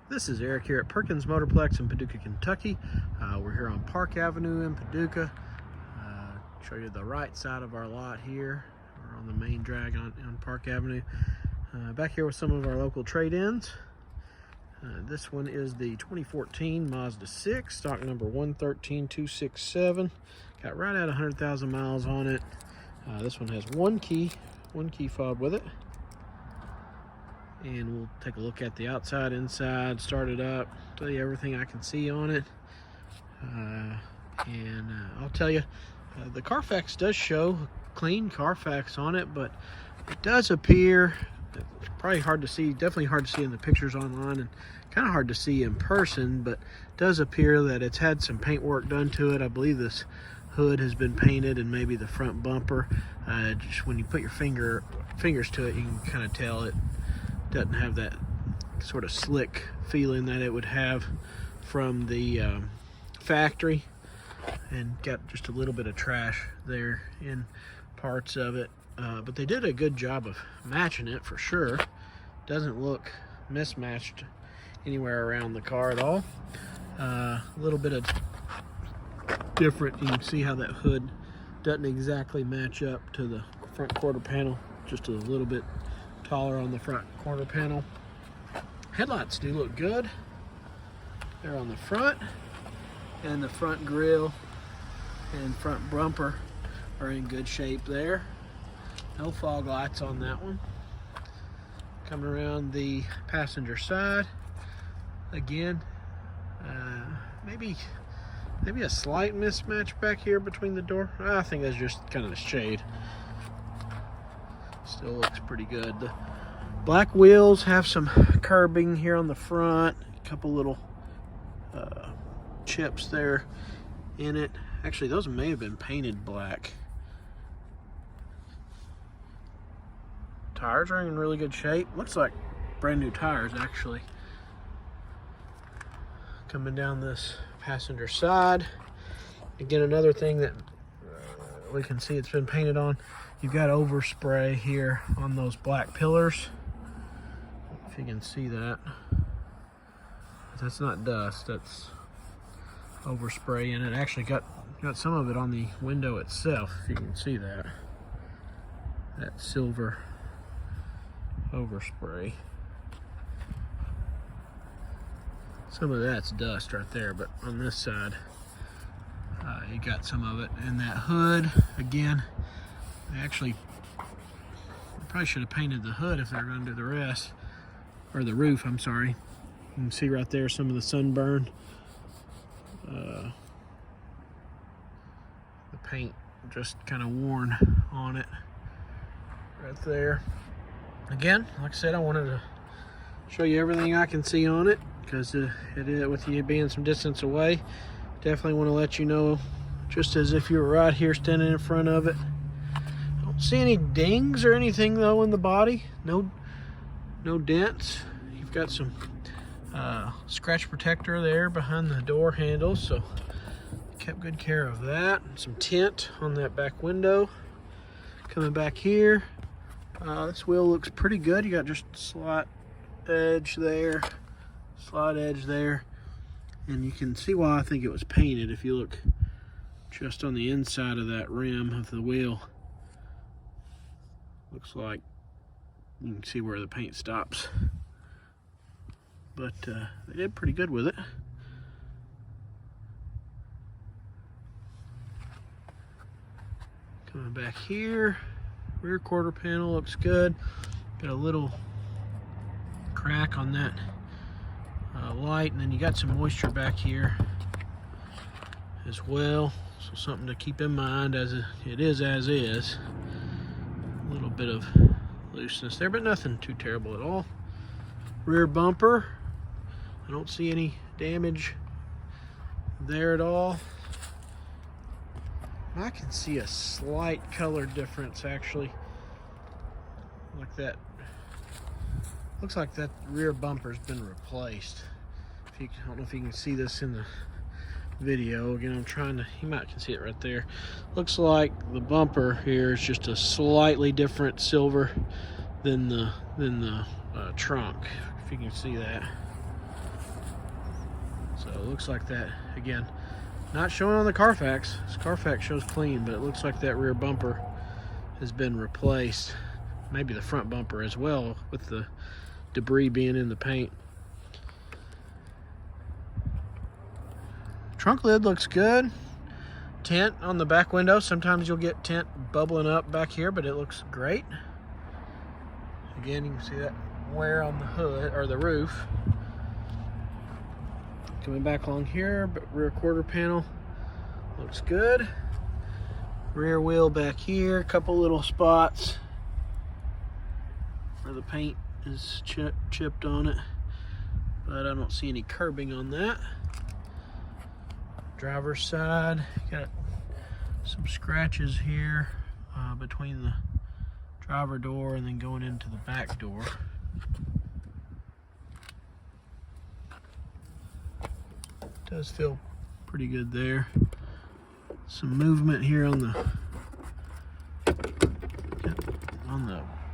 This is Eric here at Perkins Motorplex in Paducah, Kentucky. We're here on Park Avenue in Paducah. Show you the right side of our lot here. We're on the main drag on Park Avenue. Back here with some of our local trade-ins. This one is the 2014 Mazda 6, stock number 113267. Got right at 100,000 miles on it. This one has one key fob with it. And we'll take a look at the outside, inside, start it up, tell you everything I can see on it. I'll tell you, the Carfax does show clean Carfax on it, but it does appear, it's probably hard to see, definitely hard to see in the pictures online and kind of hard to see in person, but it does appear that it's had some paint work done to it. I believe this hood has been painted and maybe the front bumper. Just when you put your fingers to it, you can kind of tell it doesn't have that sort of slick feeling that it would have from the factory, and got just a little bit of trash there in parts of it, but they did a good job of matching it for sure. Doesn't look mismatched anywhere around the car at all. A little bit of different, you can see how that hood doesn't exactly match up to the front quarter panel, just a little bit taller on the front quarter panel. Headlights do look good. They're on the front, and the front grille and front bumper are in good shape there. No fog lights on that one. Coming around the passenger side, again, maybe a slight mismatch back here between the door. I think that's just kind of the shade. Still looks pretty good. The black wheels have some curbing here on the front, a couple little chips there in it. Actually, those may have been painted black. Tires are in really good shape. Looks like brand new tires, actually. Coming down this passenger side, again, another thing that we can see it's been painted on. You've got overspray here on those black pillars. If you can see that. That's not dust, that's overspray in it. Actually got some of it on the window itself, if you can see that. That silver overspray. Some of that's dust right there, but on this side, you got some of it. And that hood, again, actually, probably should have painted the hood if they're going to do the rest, or the roof, I'm sorry. You can see right there some of the sunburn. The paint just kind of worn on it right there. Again, like I said, I wanted to show you everything I can see on it, because with you being some distance away, definitely want to let you know, just as if you were right here standing in front of it. Don't see any dings or anything though in the body. No dents. You've got some scratch protector there behind the door handle, so kept good care of that. Some tint on that back window. Coming back here, this wheel looks pretty good. You got just a slight edge there, and you can see why I think it was painted. If you look just on the inside of that rim of the wheel, looks like you can see where the paint stops, but they did pretty good with it. Coming back here, rear quarter panel looks good. Got a little crack on that light, and then you got some moisture back here as well, so something to keep in mind, as it is as is. A little bit of looseness there, but nothing too terrible at all. Rear bumper, I don't see any damage there at all. I can see a slight color difference, actually, like that. Looks like that rear bumper's been replaced. I don't know if you can see this in the video. Again, I'm trying to, you might can see it right there. Looks like the bumper here is just a slightly different silver than the trunk, if you can see that. So it looks like that, again, not showing on the Carfax. This Carfax shows clean, but it looks like that rear bumper has been replaced. Maybe the front bumper as well, with the debris being in the paint. Trunk lid looks good. Tint on the back window. Sometimes you'll get tint bubbling up back here, but it looks great. Again, you can see that wear on the hood, or the roof. Coming back along here, but rear quarter panel looks good. Rear wheel back here, a couple little spots where the paint is chipped on it, but I don't see any curbing on that. Driver's side, got some scratches here between the driver door and then going into the back door. Does feel pretty good there. Some movement here on the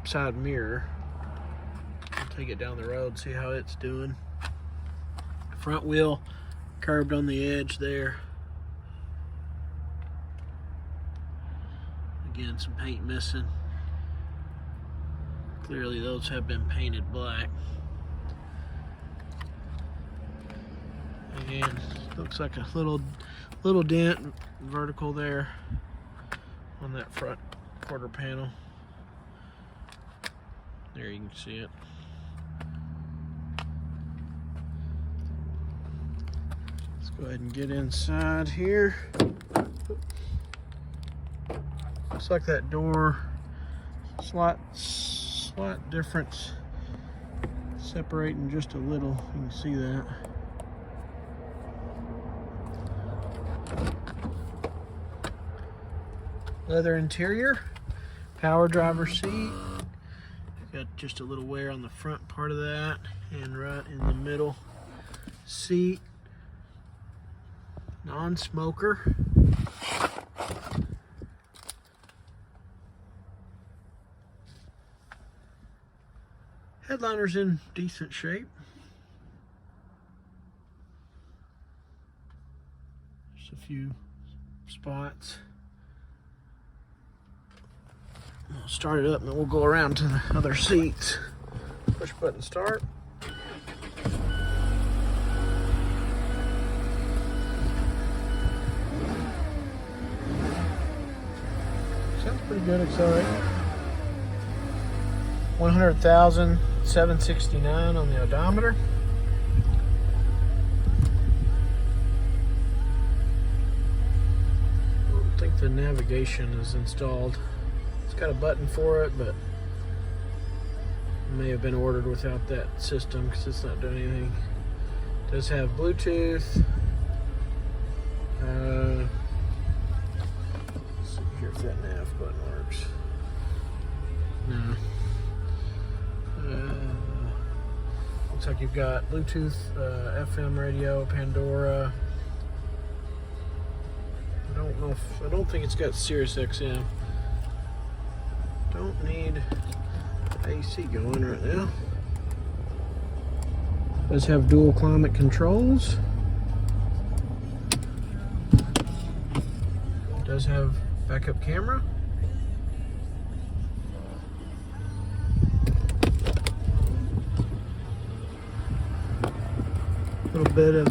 side mirror. I'll take it down the road, see how it's doing. Front wheel curbed on the edge there. Again, some paint missing. Clearly those have been painted black. Again, looks like a little dent vertical there on that front quarter panel. There you can see it. Go ahead and get inside here. Looks like that door, slight difference, separating just a little. You can see that. Leather interior, power driver seat. Got just a little wear on the front part of that, and right in the middle seat. Non-smoker. Headliner's in decent shape. Just a few spots. I'll start it up and then we'll go around to the other seats. Push button start. Sounds pretty good, accelerating. 100,769 on the odometer. I don't think the navigation is installed. It's got a button for it, but it may have been ordered without that system because it's not doing anything. It does have Bluetooth. Let's see here if that nav button works. No. Looks like you've got Bluetooth, FM radio, Pandora. I don't think it's got Sirius XM. Don't need AC going right now. Does have dual climate controls. Does have backup camera. A little bit of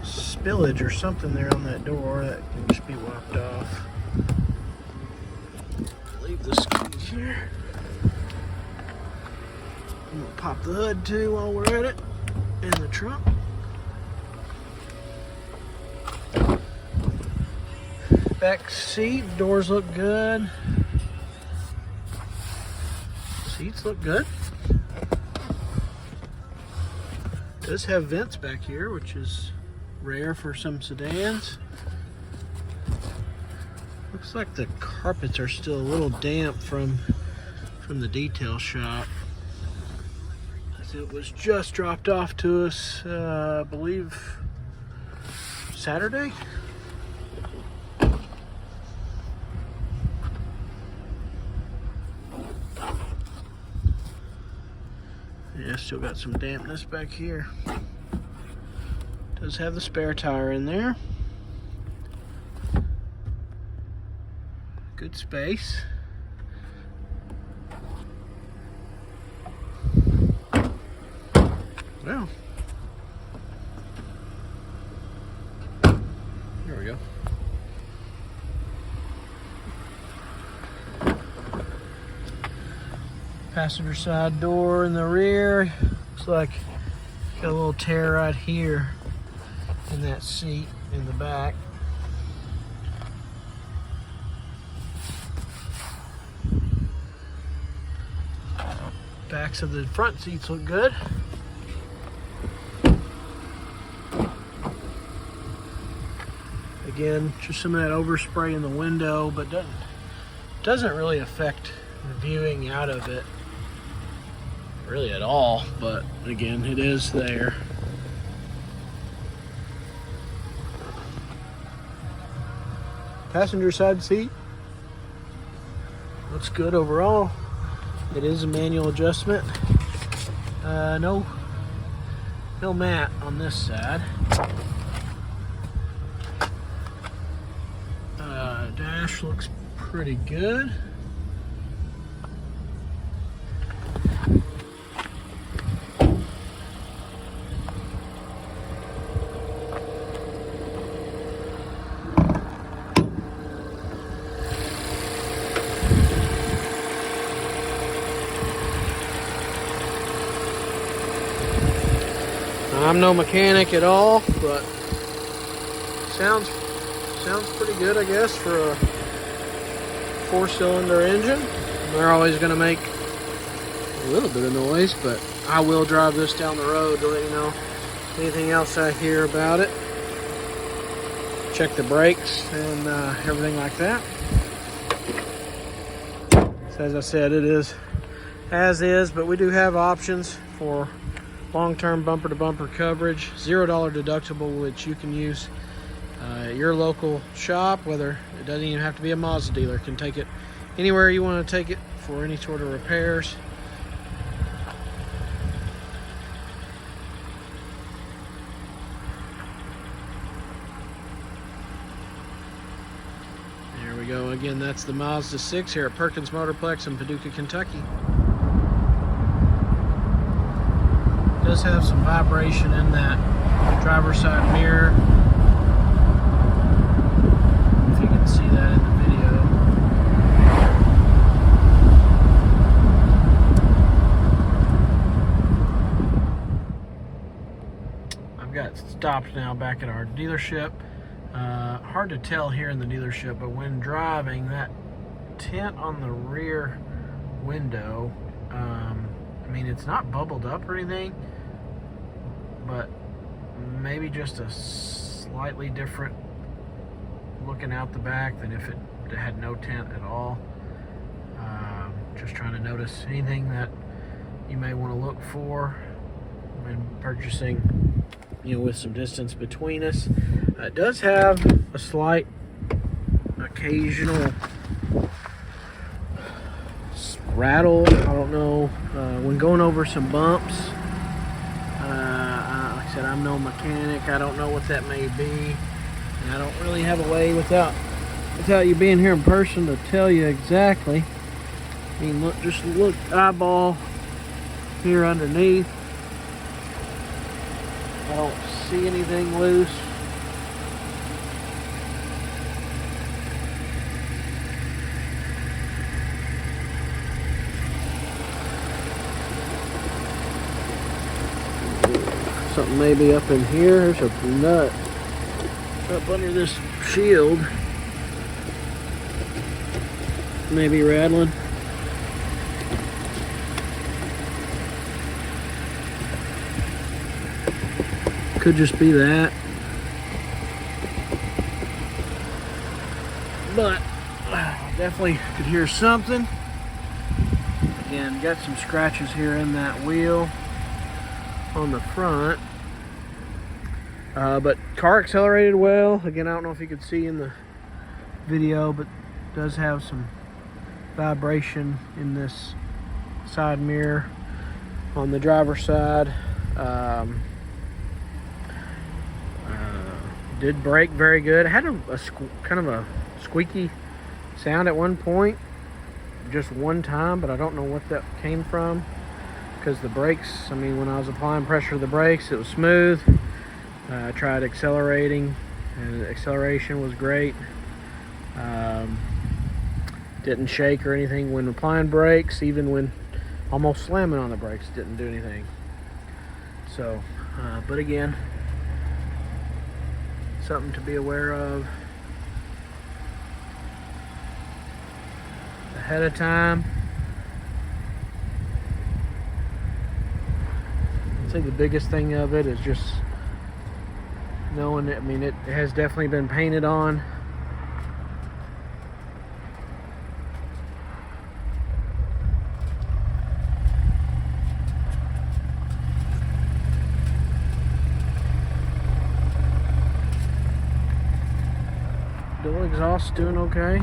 spillage or something there on that door that can just be wiped off. Leave this here. I'm gonna pop the hood too while we're at it, in the trunk. Back seat, doors look good. Seats look good. Does have vents back here, which is rare for some sedans. Looks like the carpets are still a little damp from the detail shop. As it was just dropped off to us, I believe Saturday. Yeah, still got some dampness back here. Does have the spare tire in there. Good space. Well, there we go. Passenger side door in the rear. Looks like got a little tear right here in that seat in the back. Backs of the front seats look good. Again, just some of that overspray in the window, but doesn't really affect the viewing out of it really at all, but again, it is there. Passenger side seat looks good overall. It is a manual adjustment. No mat on this side. Dash looks pretty good. I'm no mechanic at all, but sounds pretty good, I guess, for a 4-cylinder engine. They're always going to make a little bit of noise, but I will drive this down the road to let you know anything else I hear about it. Check the brakes and everything like that. So as I said, it is as is, but we do have options for long-term bumper-to-bumper coverage, $0 deductible, which you can use at your local shop, whether it doesn't even have to be a Mazda dealer, can take it anywhere you want to take it for any sort of repairs. There we go. Again, that's the Mazda 6 here at Perkins Motorplex in Paducah, Kentucky. Does have some vibration in that driver's side mirror. If you can see that in the video. I've got stopped now back at our dealership. Hard to tell here in the dealership, but when driving, that tint on the rear window, I mean, it's not bubbled up or anything, but maybe just a slightly different looking out the back than if it had no tint at all. Just trying to notice anything that you may want to look for when purchasing, with some distance between us. It does have a slight occasional rattle, I don't know, when going over some bumps. Like I said, I'm no mechanic. I don't know what that may be, and I don't really have a way without you being here in person to tell you exactly. I mean, just look eyeball here underneath. I don't see anything loose. Something maybe up in here. There's a nut up under this shield. Maybe rattling. Could just be that. But definitely could hear something. Again, got some scratches here in that wheel on the front. But car accelerated well. Again, I don't know if you could see in the video, but it does have some vibration in this side mirror on the driver's side. Did brake very good. It had kind of a squeaky sound at one point, just one time, but I don't know what that came from, because the brakes, I mean, when I was applying pressure to the brakes, it was smooth. I tried accelerating, and the acceleration was great. Didn't shake or anything when applying brakes, even when almost slamming on the brakes, didn't do anything. So, but again, something to be aware of ahead of time. I think the biggest thing of it is just knowing that, I mean, it has definitely been painted on. Dual exhaust doing okay.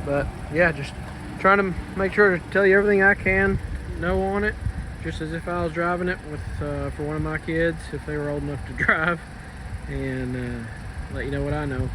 But yeah, just trying to make sure to tell you everything I can know on it, just as if I was driving it with for one of my kids, if they were old enough to drive, and let you know what I know.